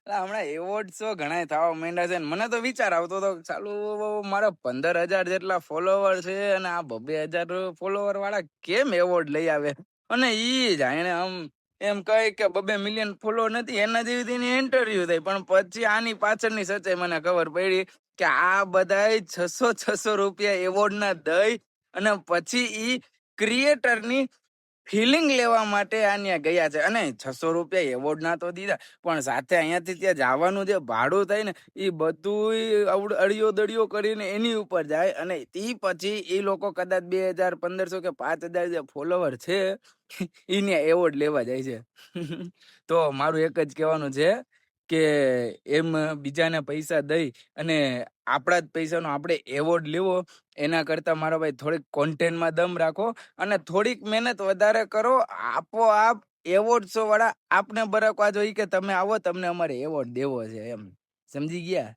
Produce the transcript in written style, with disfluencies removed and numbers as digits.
હમણાં award show ઘણા થવા માંડ્યા છે ને મને તો વિચાર આવતો હતો ચાલુ મારા 15,000 જેટલા ફોલોવર છે અને આ 2,000 ફોલોવર વાળા કેમ એવોર્ડ લઈ આવે અને ઈ જ એને આમ એમ કહે કે 2 મિલિયન ફોલોવર નથી એના જેવી તેની ઇન્ટરવ્યુ થઈ પણ પછી આની પાછળની સચ્ચાઈ મને ખબર પડી કે આ બધાય 600 રૂપિયા એવોર્ડ ના દઈ અને પછી ઈ ક્રિએટરની ફિલિંગ લેવા માટે આન્યા ગયા છે અને 600 રૂપિયા એવોર્ડ ના તો દીધા પણ સાથે અહીંયાથી ત્યાં જવાનું જે ભાડું થાય ને એ બધું અડિયો દડિયો કરીને એની ઉપર જાય અને તે પછી એ લોકો કદાચ 2,000 1,500 કે 5,000 જે ફોલોવર છે એને એવોર્ડ લેવા જાય છે. તો મારું એક જ કહેવાનું છે કે એમ બીજાને પૈસા દઈ અને આપણા જ પૈસાનો આપણે એવોર્ડ લેવો એના કરતા મારા ભાઈ થોડીક કોન્ટેન્ટમાં દમ રાખો અને થોડીક મહેનત વધારે કરો. આપોઆપ એવોર્ડ શો વાળા આપને બરકવા જોઈએ કે તમે આવો તમને અમારે એવોર્ડ દેવો છે એમ સમજી ગયા.